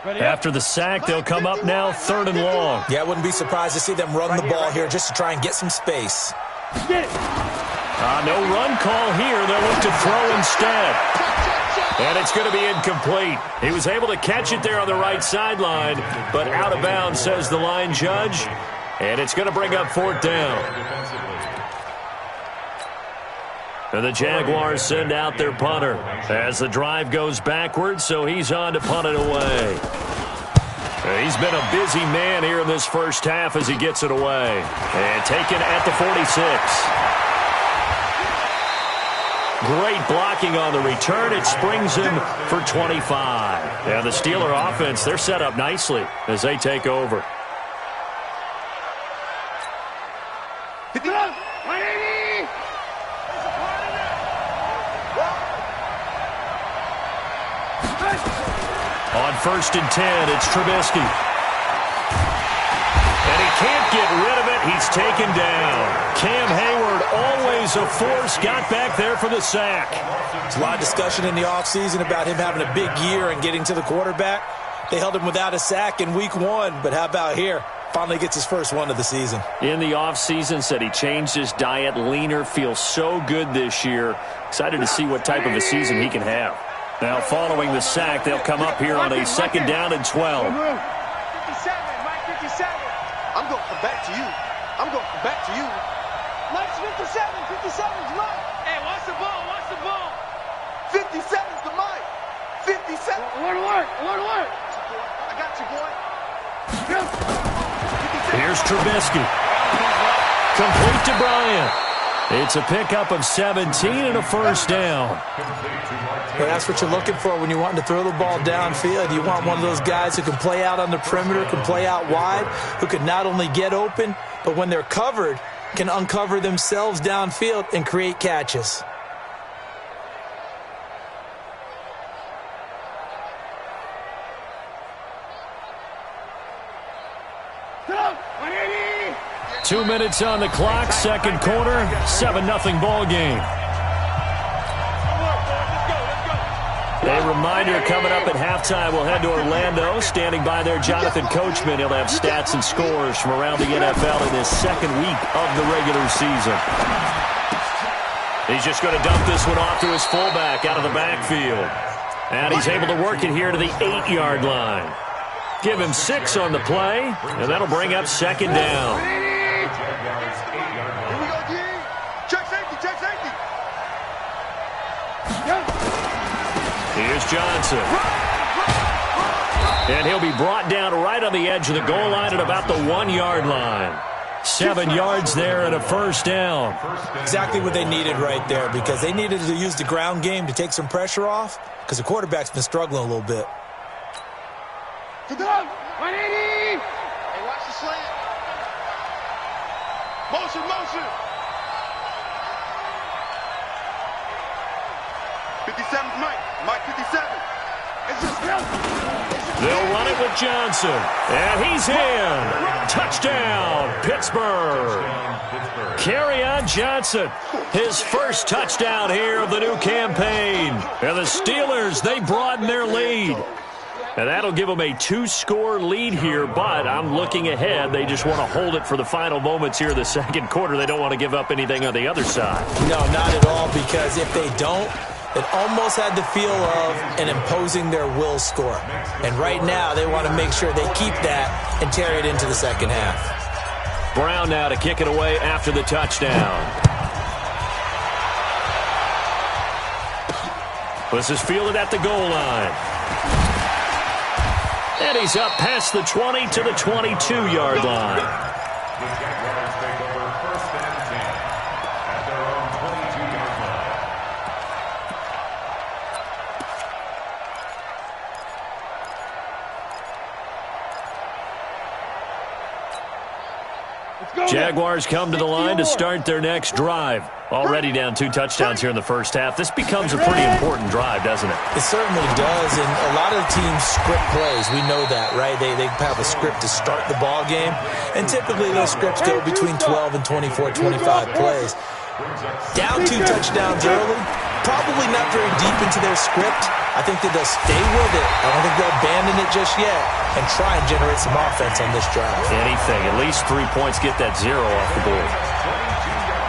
After the sack, they'll come up now 3rd and long. Yeah, I wouldn't be surprised to see them run the ball here just to try and get some space. No run call here. They'll look to throw instead. And it's going to be incomplete. He was able to catch it there on the right sideline, but out of bounds, says the line judge. And it's going to bring up 4th down. And the Jaguars send out their punter as the drive goes backwards, so he's on to punt it away. He's been a busy man here in this first half as he gets it away. And taken at the 46. Great blocking on the return. It springs him for 25. And the Steeler offense, they're set up nicely as they take over. On 1st and 10, it's Trubisky. And he can't get rid of it. He's taken down. Cam Hayward, always a force, got back there for the sack. There's a lot of discussion in the offseason about him having a big year and getting to the quarterback. They held him without a sack in week 1, but how about here? Finally gets his first one of the season. In the offseason, said he changed his diet, leaner, feels so good this year. Excited to see what type of a season he can have. Now, following the sack, they'll come up here on a 2nd down and 12. 57, Mike 57. I'm going to come back to you. I'm going to come back to you. Mike's 57. 57's Mike. Hey, watch the ball. Watch the ball. 57's the Mike. 57. One work. I got you, boy. Here's Trubisky. Complete to Bryant. It's a pickup of 17 and a 1st down. Well, that's what you're looking for when you're wanting to throw the ball downfield. You want one of those guys who can play out on the perimeter, can play out wide, who can not only get open, but when they're covered, can uncover themselves downfield and create catches. Go! 2 minutes on the clock, 2nd quarter, 7-0 ball game. A reminder coming up at halftime, we'll head to Orlando. Standing by there, Jonathan Coachman. He'll have stats and scores from around the NFL in this 2nd week of the regular season. He's just going to dump this one off to his fullback out of the backfield. And he's able to work it here to the 8-yard line. Give him 6 on the play, and that'll bring up 2nd down. Here we go, D. Check safety, check safety. Here's Johnson. And he'll be brought down right on the edge of the goal line at about the 1-yard line. 7 yards there and a 1st down. Exactly what they needed right there, because they needed to use the ground game to take some pressure off, because the quarterback's been struggling a little bit. Good dog. 180. Hey, watch the slant. Motion, motion. 57's Mike. Mike 57. It's just They'll run it with Johnson. And he's in. Touchdown, Pittsburgh. Kerryon Johnson, his first touchdown here of the new campaign. And the Steelers, they broaden their lead. And that'll give them a 2-score lead here, but I'm looking ahead. They just want to hold it for the final moments here of the 2nd quarter. They don't want to give up anything on the other side. No, not at all, because if they don't, it almost had the feel of an imposing their will score. And right now, they want to make sure they keep that and carry it into the 2nd half. Brown now to kick it away after the touchdown. This is fielded at the goal line. And he's up past the 20 to the 22-yard line. Jaguars come to the line to start their next drive. Already down 2 touchdowns here in the first half. This becomes a pretty important drive, doesn't it? It certainly does, and a lot of the teams script plays. We know that, right? They have a script to start the ball game, and typically those scripts go between 12 and 24, 25 plays. Down 2 touchdowns early, probably not very deep into their script, I think that they'll stay with it. I don't think they'll abandon it just yet and try and generate some offense on this drive. Anything. At least 3 points, get that 0 off the board.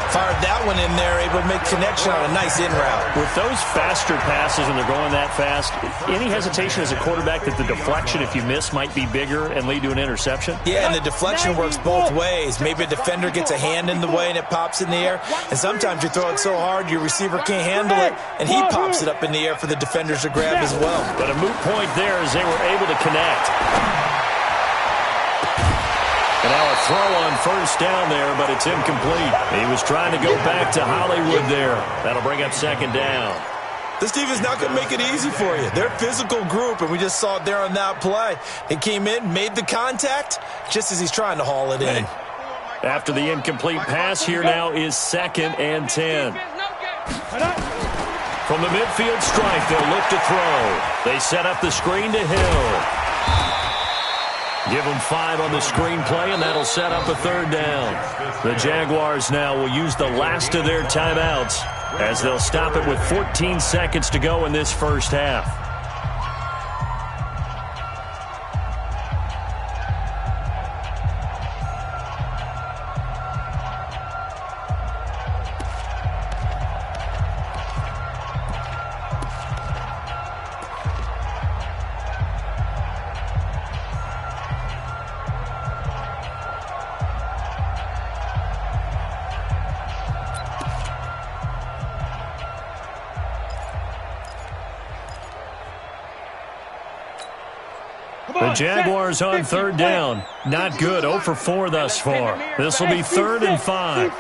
Fired that one in there, able to make connection on a nice in route. With those faster passes when they're going that fast, any hesitation as a quarterback that the deflection, if you miss, might be bigger and lead to an interception? Yeah, and the deflection works both ways. Maybe a defender gets a hand in the way and it pops in the air, and sometimes you throw it so hard your receiver can't handle it, and he pops it up in the air for the defenders to grab as well. But a moot point there as they were able to connect. And now a throw on first down there, but it's incomplete. He was trying to go back to Hollywood there. That'll bring up second down. This team is not going to make it easy for you. They're a physical group, and we just saw it there on that play. He came in, made the contact, just as he's trying to haul it in. After the incomplete pass, here now is 2nd and 10. From the midfield stripe, they'll look to throw. They set up the screen to Hill. Give them 5 on the screen play, and that'll set up a 3rd down. The Jaguars now will use the last of their timeouts as they'll stop it with 14 seconds to go in this first half. The Jaguars on 3rd down. Not good. 0 for 4 thus far. This will be 3rd and 5.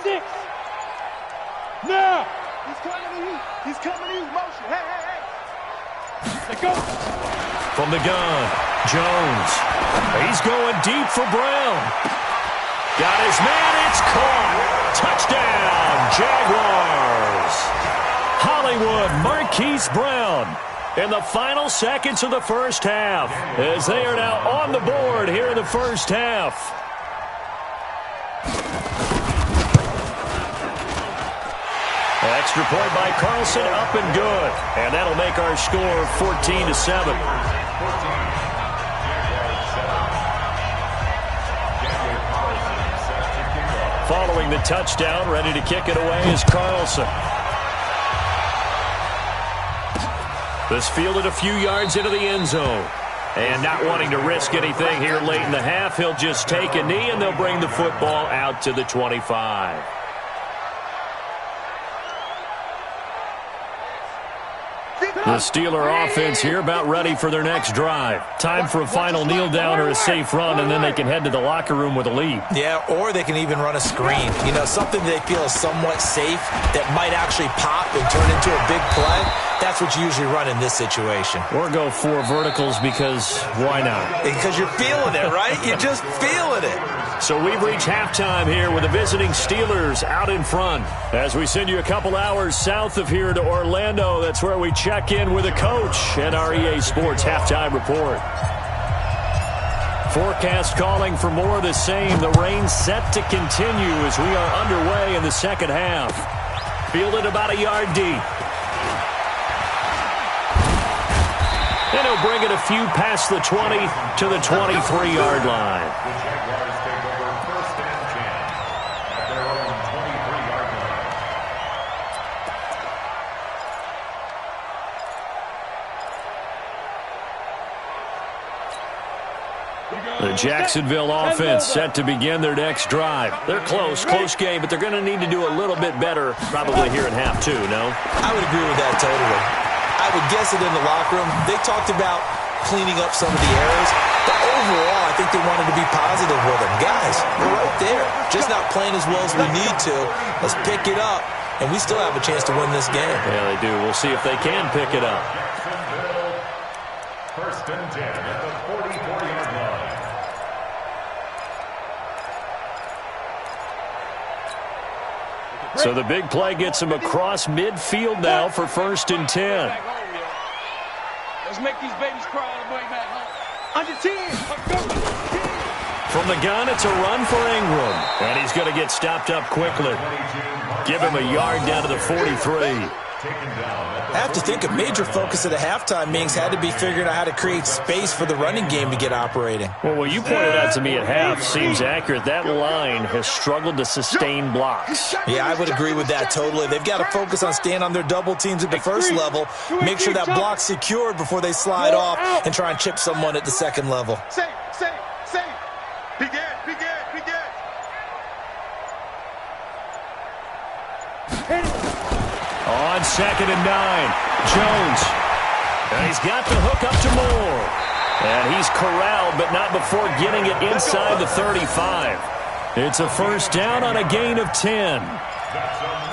Now! He's coming to you. He's coming to you. Motion. Hey, hey, hey. Let's go. From the gun, Jones. He's going deep for Brown. Got his man. It's caught. Touchdown, Jaguars. Hollywood, Marquise Brown. In the final seconds of the first half, as they are now on the board here in the first half. Extra point by Carlson, up and good. And that'll make our score 14-7. Following the touchdown, ready to kick it away is Carlson. This fielded a few yards into the end zone. And not wanting to risk anything here late in the half, he'll just take a knee, and they'll bring the football out to the 25. The Steeler offense here about ready for their next drive. Time for a final kneel down or a safe run, and then they can head to the locker room with a lead. Yeah, or they can even run a screen. You know, something they feel is somewhat safe that might actually pop and turn into a big play. That's what you usually run in this situation. Or go 4 verticals because why not? Because you're feeling it, right? You're just feeling it. So we've reached halftime here with the visiting Steelers out in front. As we send you a couple hours south of here to Orlando, that's where we check in with a coach and our EA Sports halftime report. Forecast calling for more of the same. The rain set to continue as we are underway in the second half. Fielded about a yard deep. And he'll bring it a few past the 20 to the 23-yard line. The Jacksonville offense set to begin their next drive. They're close game, but they're going to need to do a little bit better probably here in half 2, no? I would agree with that totally. I would guess it in the locker room. They talked about cleaning up some of the errors, but overall, I think they wanted to be positive with them. Guys, we're right there. Just not playing as well as we need to. Let's pick it up, and we still have a chance to win this game. Yeah, they do. We'll see if they can pick it up. First and 10 at the 44-yard line. So the big play gets him across midfield now for 1st and 10. Let's make these babies cry on the way back home. Under 10. Let's go. From the gun, it's a run for Ingram. And he's going to get stopped up quickly. Give him a yard down to the 43. I have to think a major focus of the halftime meetings had to be figuring out how to create space for the running game to get operating. Well, what you pointed out to me at half seems accurate. That line has struggled to sustain blocks. Yeah, I would agree with that totally. They've got to focus on staying on their double teams at the first level, make sure that block's secured before they slide off and try and chip someone at the second level. Safe. Begin. On 2nd and 9, Jones. And he's got the hook up to Moore. And he's corralled, but not before getting it inside the 35. It's a first down on a gain of 10.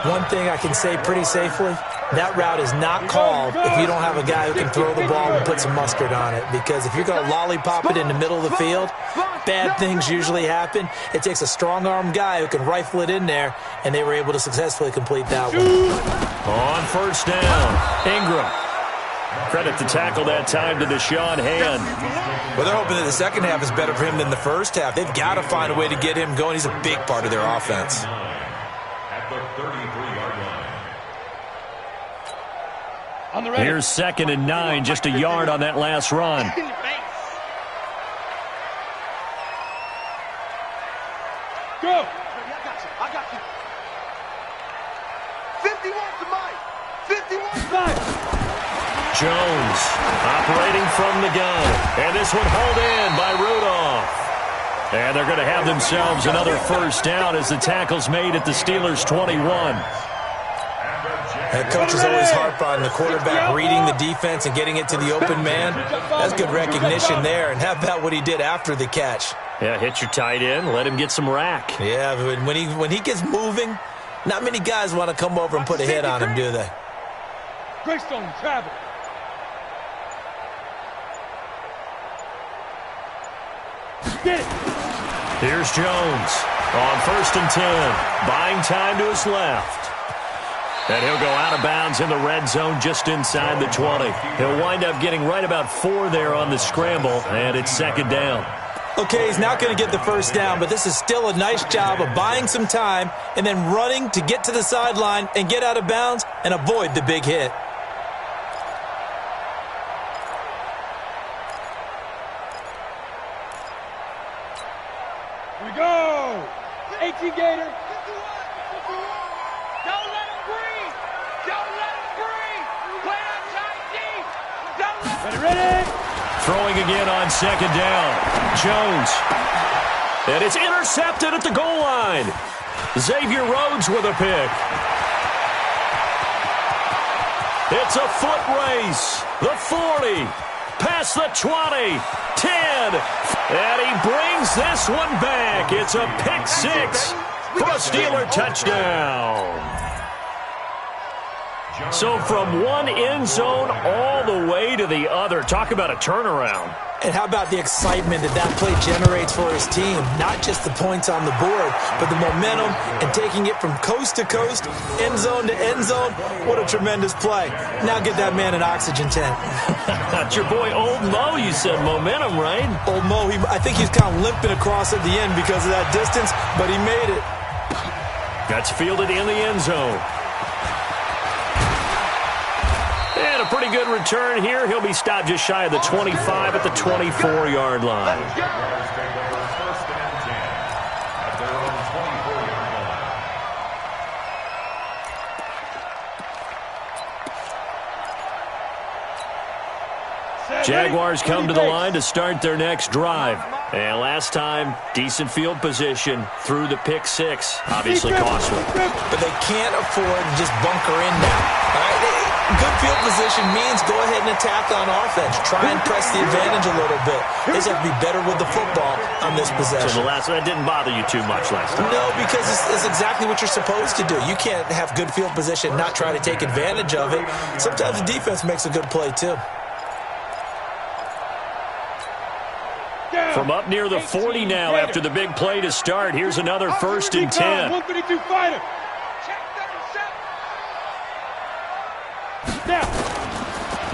One thing I can say pretty safely, that route is not called if you don't have a guy who can throw the ball and put some mustard on it. Because if you're going to lollipop it in the middle of the field, bad things usually happen. It takes a strong-armed guy who can rifle it in there, and they were able to successfully complete that one. On first down, Ingram. Credit the tackle that time to Deshaun Hand. Well, they're hoping that the second half is better for him than the first half. They've got to find a way to get him going. He's a big part of their offense. At the 33-yard line. Here's 2nd and 9, just a yard on that last run. Go! I got you. 51 to Mike. 51 to Mike. Jones operating from the gun. And this one hauled in by Rudolph. And they're going to have themselves another first down as the tackle's made at the Steelers' 21. That coaches always harp on the quarterback reading the defense and getting it to the open man. That's good recognition there. And how about what he did after the catch? Yeah, hit your tight end, let him get some rack. Yeah, but when he gets moving, not many guys want to come over and put a hit on him, do they? Greystone travel. Get it. Here's Jones on 1st and 10. Buying time to his left. And he'll go out of bounds in the red zone just inside the 20. He'll wind up getting right about 4 there on the scramble, and it's 2nd down. Okay, he's not going to get the first down, but this is still a nice job of buying some time and then running to get to the sideline and get out of bounds and avoid the big hit. Here we go. 18 Gator. Don't let him breathe. Don't let him breathe. Play that tight deep. Don't let him Ready? Throwing again on 2nd down. Jones. And it's intercepted at the goal line. Xavier Rhodes with a pick. It's a foot race. The 40. Past the 20. 10. And he brings this one back. It's a pick 6 for a Steeler touchdown. So from one end zone all the way to the other. Talk about a turnaround. And how about the excitement that play generates for his team? Not just the points on the board, but the momentum and taking it from coast to coast, end zone to end zone. What a tremendous play. Now get that man an oxygen tent. That's your boy Old Mo, you said. Momentum, right? Old Mo, I think he's kind of limping across at the end because of that distance, but he made it. That's fielded in the end zone. And a pretty good return here. He'll be stopped just shy of the 25 at the 24-yard line. Jaguars come to the line to start their next drive. And last time, decent field position through the pick 6. Obviously costly. But they can't afford to just bunker in now. All right? Good field position means go ahead and attack on offense. Try and press the advantage a little bit. They just have to be better with the football on this possession. So the last one didn't bother you too much last time? No, because it's exactly what you're supposed to do. You can't have good field position and not try to take advantage of it. Sometimes the defense makes a good play, too. From up near the 40 now after the big play to start. Here's another 1st and 10. 132 fighter.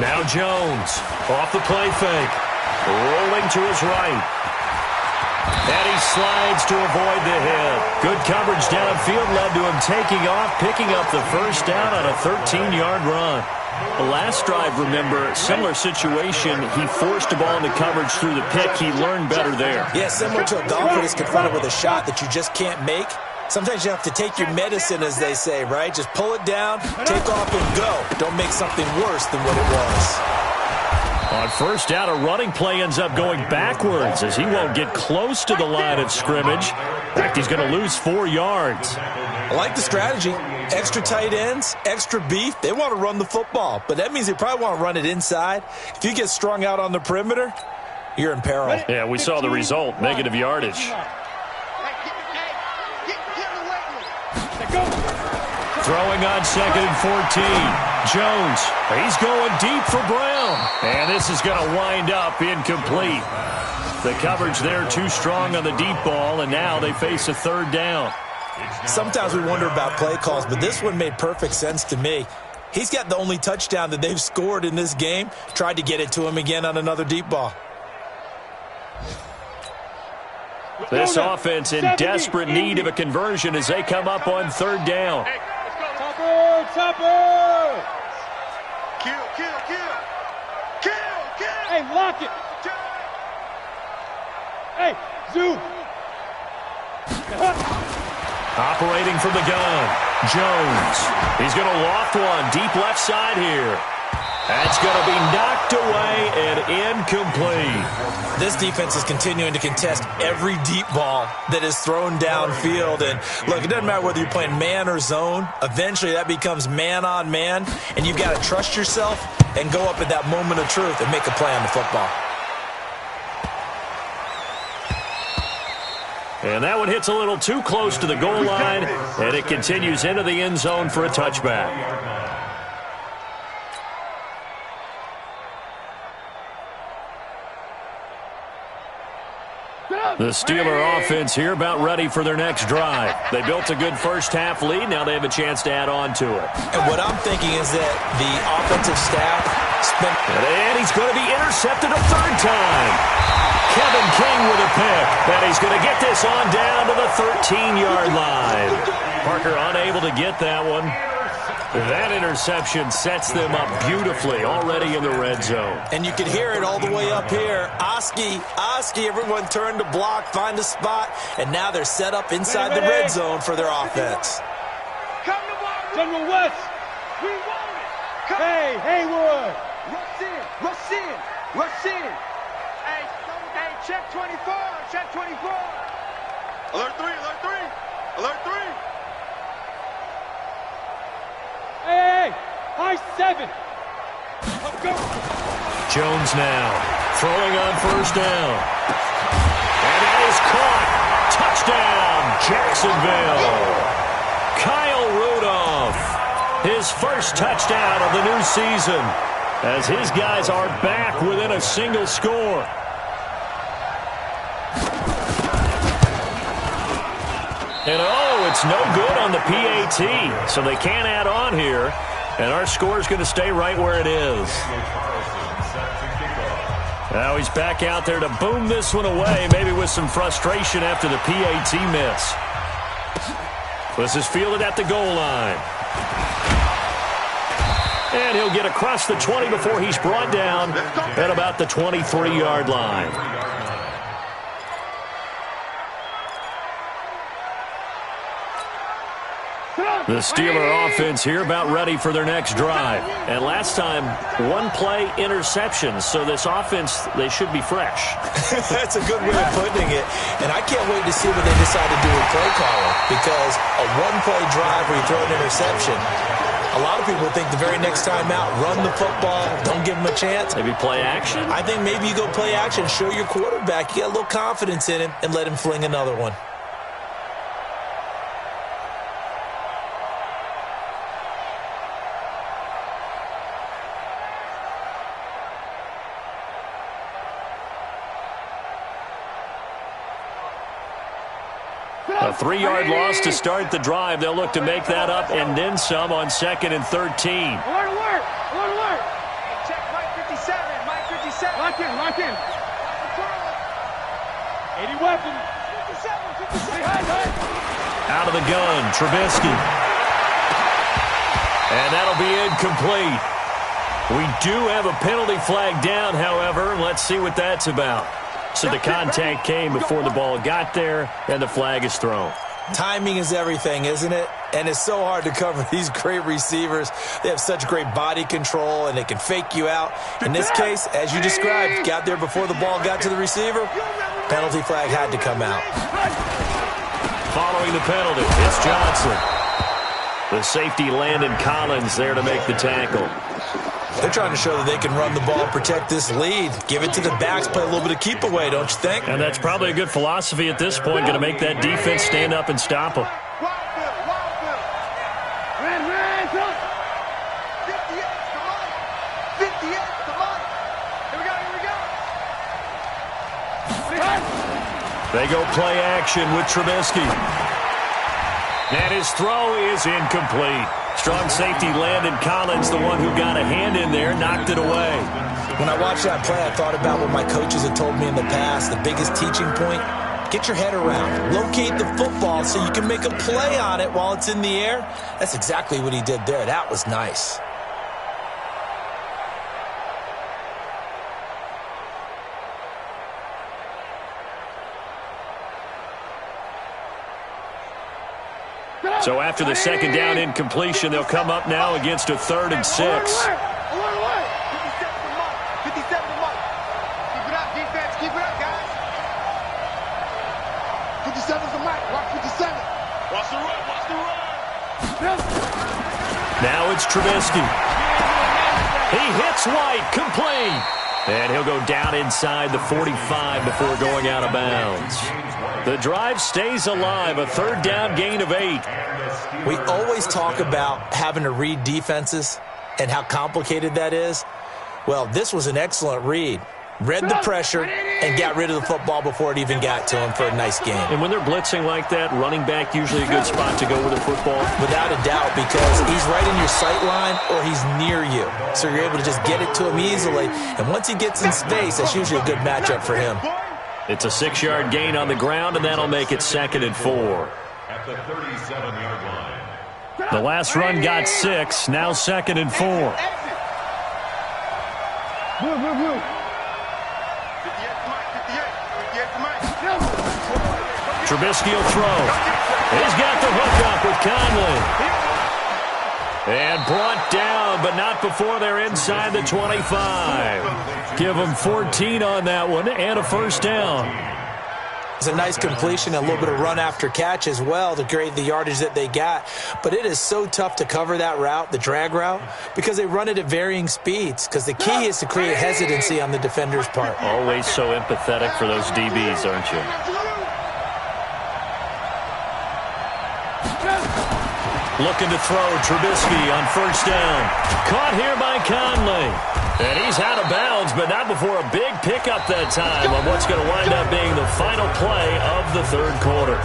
Now Jones off the play fake. Rolling to his right. And he slides to avoid the hit. Good coverage downfield led to him taking off, picking up the first down on a 13-yard run. The last drive, remember, similar situation. He forced the ball into coverage through the pick. He learned better there. Yeah, similar to a golfer that's confronted with a shot that you just can't make. Sometimes you have to take your medicine, as they say, right? Just pull it down, take off, and go. Don't make something worse than what it was. On first down, a running play ends up going backwards as he won't get close to the line of scrimmage. In fact, he's going to lose 4 yards. I like the strategy. Extra tight ends, extra beef. They want to run the football, but that means they probably want to run it inside. If you get strung out on the perimeter, you're in peril. Yeah, we saw the result, negative yardage. Throwing on 2nd and 14. Jones, he's going deep for Brown. And this is going to wind up incomplete. The coverage there too strong on the deep ball, and now they face a 3rd down. Sometimes we wonder about play calls, but this one made perfect sense to me. He's got the only touchdown that they've scored in this game. Tried to get it to him again on another deep ball. This offense in desperate need of a conversion as they come up on 3rd down. Topper! Kill! Hey, lock it! Hey, zoom! Operating from the gun, Jones. He's going to loft one deep left side here. That's going to be knocked away and incomplete. This defense is continuing to contest every deep ball that is thrown downfield. And, look, it doesn't matter whether you're playing man or zone. Eventually, that becomes man on man, and you've got to trust yourself and go up at that moment of truth and make a play on the football. And that one hits a little too close to the goal line, and it continues into the end zone for a touchback. The Steeler offense here about ready for their next drive. They built a good first-half lead. Now they have a chance to add on to it. And what I'm thinking is that the offensive staff spent... And he's going to be intercepted a 3rd time. Kevin King with a pick. And he's going to get this on down to the 13-yard line. Parker unable to get that one. That interception sets them up beautifully already in the red zone. And you can hear it all the way up here. Oski, everyone turned to block, find a spot, and now they're set up inside the red zone for their offense. General West, we want it. Hey, Haywood. Rush in. Hey, check 24. Alert 3. Hey, high 7. Let's go. Jones now throwing on first down. And that is caught. Touchdown, Jacksonville. Kyle Rudolph, his first touchdown of the new season as his guys are back within a single score. And it's no good on the PAT, so they can't add on here. And our score is going to stay right where it is. Now he's back out there to boom this one away, maybe with some frustration after the PAT miss. This is fielded at the goal line. And he'll get across the 20 before he's brought down at about the 23-yard line. The Steeler offense here about ready for their next drive. And last time, 1-play interception. So this offense, they should be fresh. That's a good way of putting it. And I can't wait to see what they decide to do with play calling. Because a 1-play drive where you throw an interception, a lot of people think the very next time out, run the football, don't give them a chance. Maybe play action? I think maybe you go play action, show your quarterback, you got a little confidence in him, and let him fling another one. A 3-yard loss to start the drive. They'll look to make that up and then some on 2nd and 13. Alert! Check Mike 57. Lock in. 80 weapons. 57. Out of the gun, Trubisky. And that'll be incomplete. We do have a penalty flag down, however. Let's see what that's about. So the contact came before the ball got there, and the flag is thrown. Timing is everything, isn't it? And it's so hard to cover these great receivers. They have such great body control, and they can fake you out. In this case, as you described, got there before the ball got to the receiver. Penalty flag had to come out. Following the penalty, it's Johnson. The safety, Landon Collins, there to make the tackle. They're trying to show that they can run the ball, protect this lead. Give it to the backs, play a little bit of keep away, don't you think? And that's probably a good philosophy at this point, going to make that defense stand up and stop them. They go play action with Trubisky. And his throw is incomplete. Strong safety Landon Collins, the one who got a hand in there, knocked it away. When I watched that play, I thought about what my coaches had told me in the past. The biggest teaching point, get your head around. Locate the football so you can make a play on it while it's in the air. That's exactly what he did there. That was nice. So after the second down incompletion, they'll come up now against a 3rd and 6. 57 to Mike. 57 to Mike. Keep it up, defense. Keep it up, guys. 57 to Mike. Watch 57. Watch the run. Watch the run. Now it's Trubisky. He hits White, complete. And he'll go down inside the 45 before going out of bounds. The drive stays alive, a 3rd down gain of 8. We always talk about having to read defenses and how complicated that is. Well, this was an excellent read. Read the pressure and got rid of the football before it even got to him for a nice game. And when they're blitzing like that, running back usually a good spot to go with the football? Without a doubt, because he's right in your sight line or he's near you. So you're able to just get it to him easily. And once he gets in space, that's usually a good matchup for him. It's a 6-yard gain on the ground, and that'll make it 2nd and 4. At the 37-yard line. The last run got 6, now 2nd and 4. Move. 58 to Mike. Trubisky will throw. He's got the hook up with Conley. And brought down, but not before they're inside the 25. Give them 14 on that one and a 1st down. It's a nice completion, a little bit of run after catch as well to create the yardage that they got. But it is so tough to cover that route, the drag route, because they run it at varying speeds. Because the key is to create hesitancy on the defender's part. Always so empathetic for those DBs, aren't you? Looking to throw, Trubisky on 1st down. Caught here by Conley. And he's out of bounds, but not before a big pickup that time on what's going to wind up being the final play of the 3rd quarter.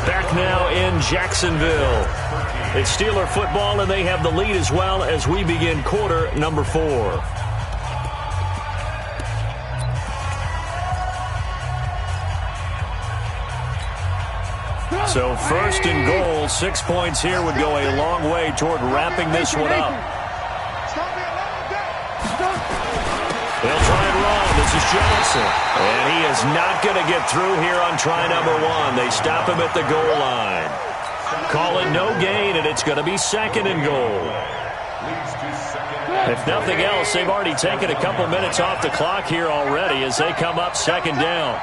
Back now in Jacksonville. It's Steeler football, and they have the lead as well as we begin quarter number 4. So 1st and goal, 6 points here would go a long way toward wrapping this one up. They'll try and run. This is Johnson. And he is not going to get through here on try number 1. They stop him at the goal line. Call it no gain, and it's going to be 2nd and goal. If nothing else, they've already taken a couple minutes off the clock here already as they come up 2nd down.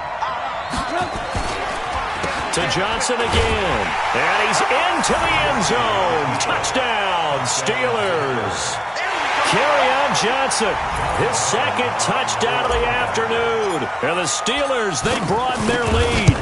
To Johnson again. And he's into the end zone. Touchdown, Steelers. Kerryon Johnson, his 2nd touchdown of the afternoon. And the Steelers, they broaden their lead.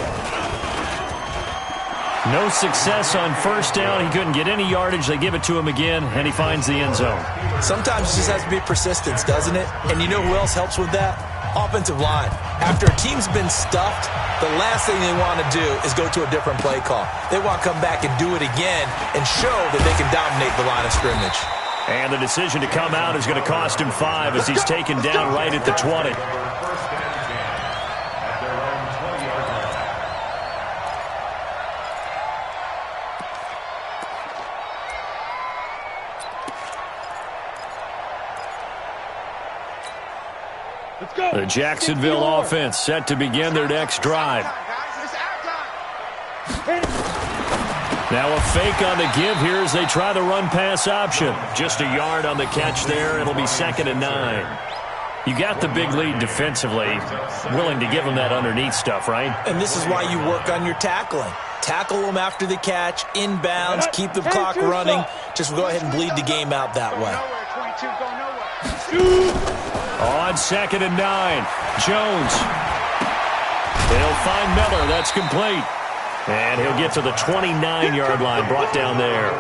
No success on 1st down. He couldn't get any yardage. They give it to him again, and he finds the end zone. Sometimes it just has to be persistence, doesn't it? And you know who else helps with that? Offensive line. After a team's been stuffed, the last thing they want to do is go to a different play call. They want to come back and do it again and show that they can dominate the line of scrimmage. And the decision to come out is going to cost him 5 as he's taken down right at the 20. The Jacksonville offense set to begin their next drive. Now a fake on the give here as they try the run-pass option. Just a yard on the catch there. It'll be 2nd and 9. You got the big lead defensively. Willing to give them that underneath stuff, right? And this is why you work on your tackling. Tackle them after the catch, inbounds, keep the clock running. Just go ahead and bleed the game out that way. On 2nd and 9, Jones. They'll find Miller. That's complete. And he'll get to the 29-yard line, brought down there.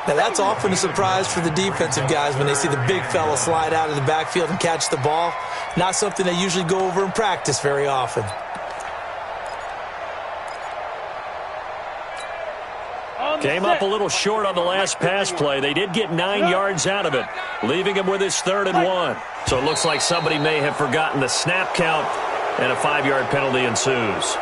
Now, that's often a surprise for the defensive guys when they see the big fella slide out of the backfield and catch the ball. Not something they usually go over in practice very often. Came up a little short on the last pass play. They did get 9 yards out of it, leaving him with his 3rd and 1. So it looks like somebody may have forgotten the snap count, and a 5-yard penalty ensues.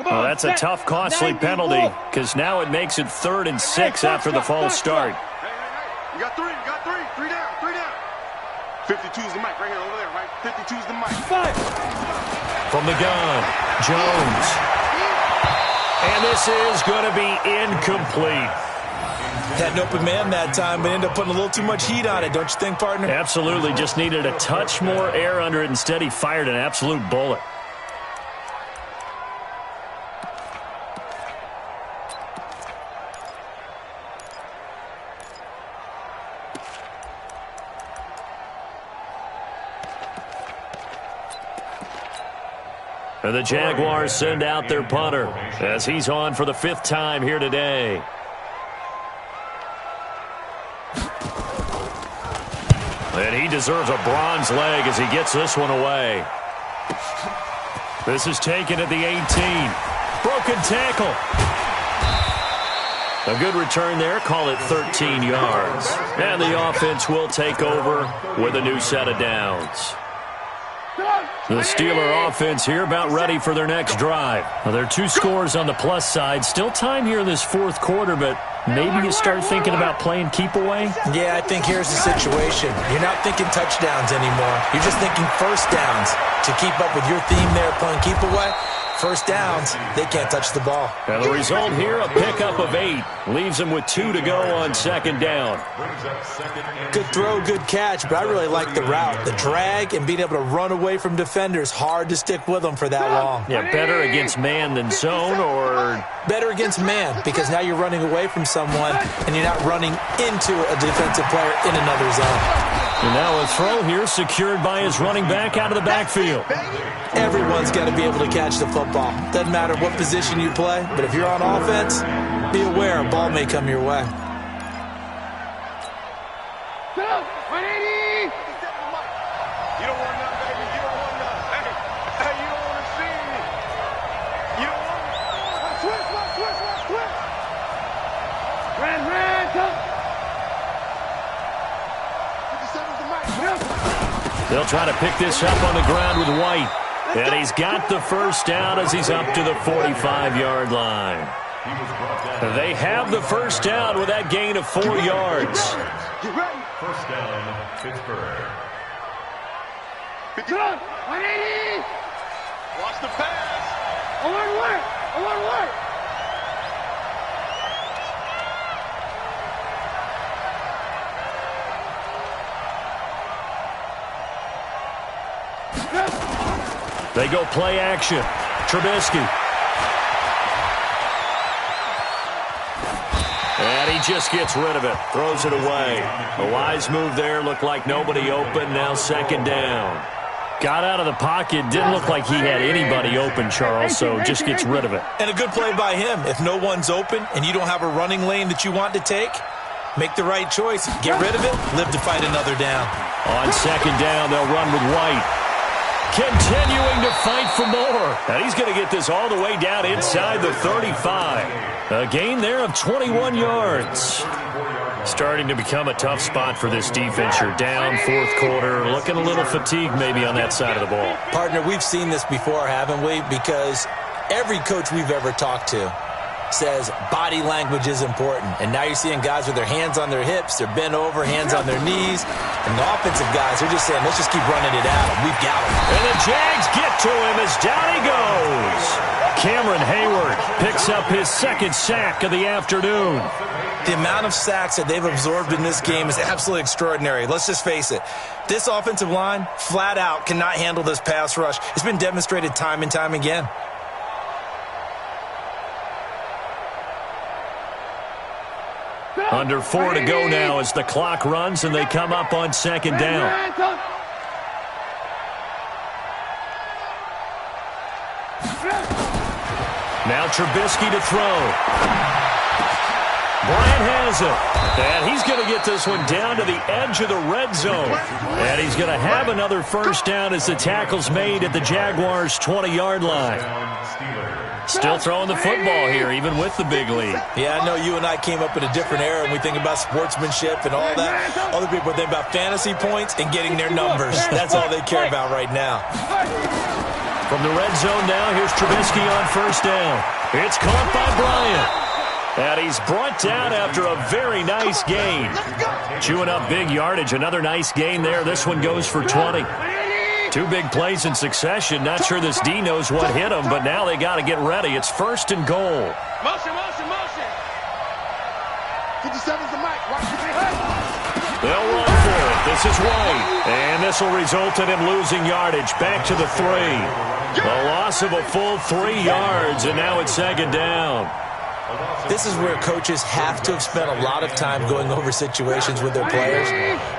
Well, that's a tough, costly penalty because now it makes it 3rd and 6 after the false start. You got three. Three down. 52's the mic right here, over there, right? 52's the mic. From the gun, Jones. And this is going to be incomplete. Had an open man that time, but ended up putting a little too much heat on it, don't you think, partner? Absolutely. Just needed a touch more air under it. Instead, he fired an absolute bullet. And the Jaguars send out their punter as he's on for the 5th time here today. And he deserves a bronze leg as he gets this one away. This is taken at the 18. Broken tackle. A good return there. Call it 13 yards. And the offense will take over with a new set of downs. The Steeler offense here about ready for their next drive. Well, there are 2 scores on the plus side. Still time here in this 4th quarter, but maybe you start thinking about playing keep away? Yeah, I think here's the situation. You're not thinking touchdowns anymore. You're just thinking first downs. To keep up with your theme there playing keep away, first downs, they can't touch the ball. And the result here, a pickup of 8. Leaves them with 2 to go on 2nd down. Good throw, good catch, but I really like the route. The drag and being able to run away from defenders, hard to stick with them for that long. Yeah, better against man than zone, or? Better against man, because now you're running away from someone and you're not running into a defensive player in another zone. And now a throw here secured by his running back out of the backfield. Everyone's got to be able to catch the football. Doesn't matter what position you play, but if you're on offense, be aware a ball may come your way. You don't want none, baby. You don't want none. Hey, you don't want to see me. You don't want to. Twist. Red, come. They'll try to pick this up on the ground with White. And he's got the first down as he's up to the 45-yard line. They have the first down with that gain of 4 yards. First down, Pittsburgh. 180. Watch the pass. Alert. They go play action. Trubisky. And he just gets rid of it. Throws it away. A wise move there. Looked like nobody open. Now 2nd down. Got out of the pocket. Didn't look like he had anybody open, Charles, so just gets rid of it. And a good play by him. If no one's open and you don't have a running lane that you want to take, make the right choice. Get rid of it. Live to fight another down. On 2nd down, they'll run with White. Continuing to fight for more. And he's going to get this all the way down inside the 35. A gain there of 21 yards. Starting to become a tough spot for this defense. You're down fourth quarter, looking a little fatigued maybe on that side of the ball. Partner, we've seen this before, haven't we? Because every coach we've ever talked to says body language is important. And now you're seeing guys with their hands on their hips, they're bent over, hands on their knees. And the offensive guys are just saying, let's just keep running it at him. We've got him. And the Jags get to him as down he goes. Cameron Hayward picks up his second sack of the afternoon. The amount of sacks that they've absorbed in this game is absolutely extraordinary. Let's just face it. This offensive line, flat out, cannot handle this pass rush. It's been demonstrated time and time again. Under 4 to go now as the clock runs and they come up on second down. Now Trubisky to throw. Bryant has it, and he's going to get this one down to the edge of the red zone. And he's going to have another first down as the tackle's made at the Jaguars' 20-yard line. Still throwing the football here, even with the big lead. Yeah, I know you and I came up in a different era, and we think about sportsmanship and all that. Other people think about fantasy points and getting their numbers. That's all they care about right now. From the red zone now, here's Trubisky on first down. It's caught by Bryant. And he's brought down after a very nice gain. Chewing up big yardage. Another nice gain there. This one goes for 20. Two big plays in succession. Not sure this D knows what hit him, but now they got to get ready. It's first and goal. Motion, motion, motion. 57's the mic. They'll run for it. This is White. And this will result in him losing yardage. Back to the 3. A loss of a full 3 yards, and now it's second down. This is where coaches have to have spent a lot of time going over situations with their players,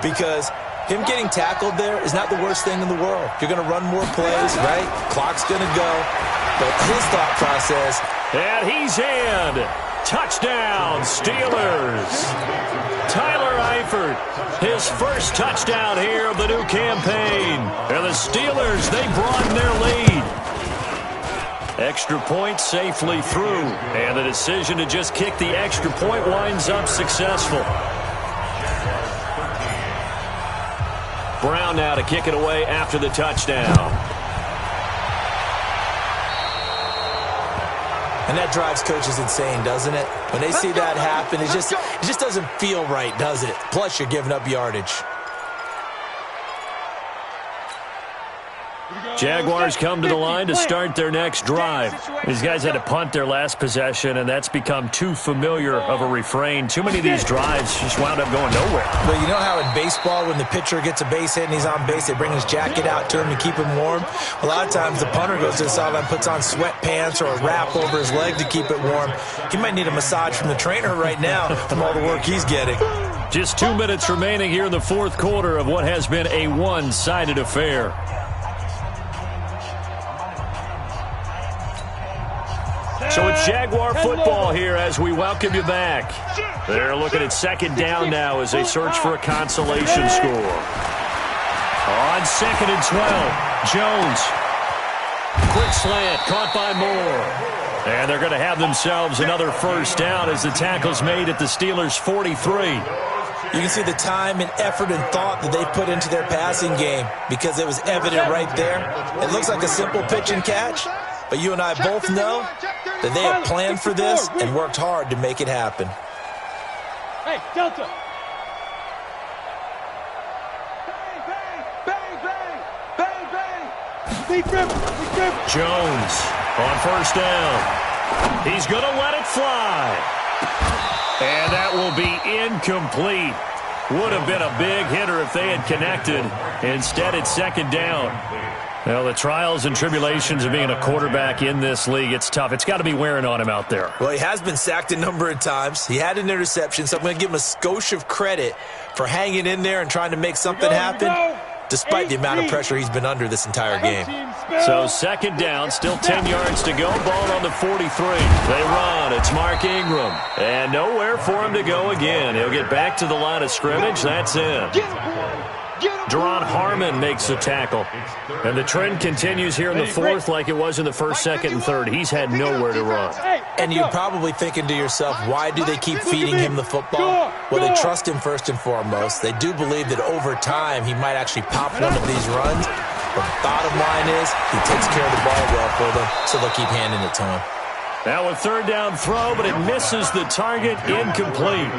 because him getting tackled there is not the worst thing in the world. You're going to run more plays, right? Clock's going to go. But his thought process. And he's in. Touchdown, Steelers. Tyler Eifert, his first touchdown here of the new campaign. And the Steelers, they broaden their lead. Extra point safely through, and the decision to just kick the extra point winds up successful. Brown now to kick it away after the touchdown. And that drives coaches insane, doesn't it? When they see that happen, it just doesn't feel right, does it? Plus, you're giving up yardage. Jaguars come to the line to start their next drive. These guys had to punt their last possession, and that's become too familiar of a refrain. Too many of these drives just wound up going nowhere. But you know how in baseball, when the pitcher gets a base hit and he's on base, they bring his jacket out to him to keep him warm? A lot of times the punter goes to the sideline, puts on sweatpants or a wrap over his leg to keep it warm. He might need a massage from the trainer right now from all the work he's getting. Just 2 minutes remaining here in the fourth quarter of what has been a one-sided affair. So it's Jaguar football here as we welcome you back. They're looking at second down now as they search for a consolation score. On second and 12, Jones. Quick slant, caught by Moore. And they're going to have themselves another first down as the tackle's made at the Steelers' 43. You can see the time and effort and thought that they put into their passing game because it was evident right there. It looks like a simple pitch and catch, but you and I both know that they have planned for this and worked hard to make it happen. Hey, Delta. Bang, bang, bang, bang, bang. Big grip. Jones on first down. He's going to let it fly. And that will be incomplete. Would have been a big hitter if they had connected. Instead, it's second down. Well, the trials and tribulations of being a quarterback in this league, it's tough. It's got to be wearing on him out there. Well, he has been sacked a number of times. He had an interception, so I'm going to give him a skosh of credit for hanging in there and trying to make something happen, despite the amount of pressure he's been under this entire game. So second down, still 10 yards to go. Ball on the 43. They run. It's Mark Ingram. And nowhere for him to go again. He'll get back to the line of scrimmage. That's it. Deron Harmon makes the tackle. And the trend continues here in the fourth like it was in the first, second, and third. He's had nowhere to run. And you're probably thinking to yourself, why do they keep feeding him the football? Well, they trust him first and foremost. They do believe that over time he might actually pop one of these runs. But the bottom line is he takes care of the ball well for them, so they'll keep handing it to him. Now a third down throw, but it misses the target, incomplete.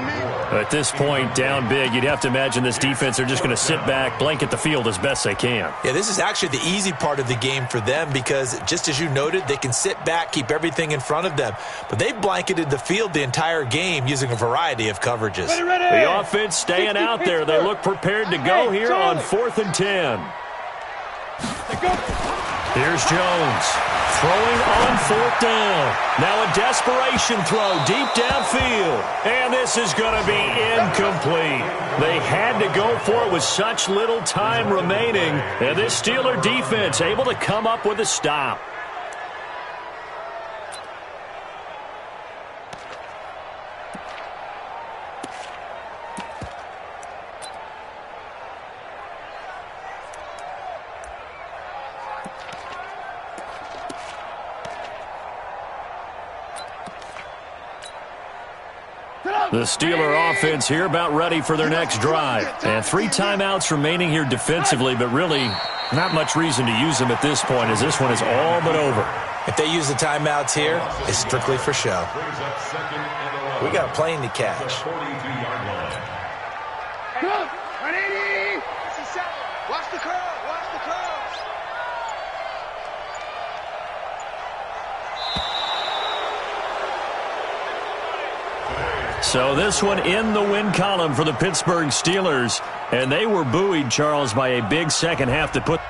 At this point, down big, you'd have to imagine this defense are just going to sit back, blanket the field as best they can. Yeah, this is actually the easy part of the game for them because, just as you noted, they can sit back, keep everything in front of them. But they've blanketed the field the entire game using a variety of coverages. The offense staying out there. They look prepared to go here on 4th and 10. Here's Jones. Throwing on 4th down. Now a desperation throw deep downfield. And this is going to be incomplete. They had to go for it with such little time remaining. And this Steeler defense able to come up with a stop. The Steeler offense here about ready for their next drive. And 3 timeouts remaining here defensively, but really not much reason to use them at this point as this one is all but over. If they use the timeouts here, it's strictly for show. We got a plane to catch. Watch the curve. Watch the curve. So this one in the win column for the Pittsburgh Steelers. And they were buoyed, Charles, by a big second half to put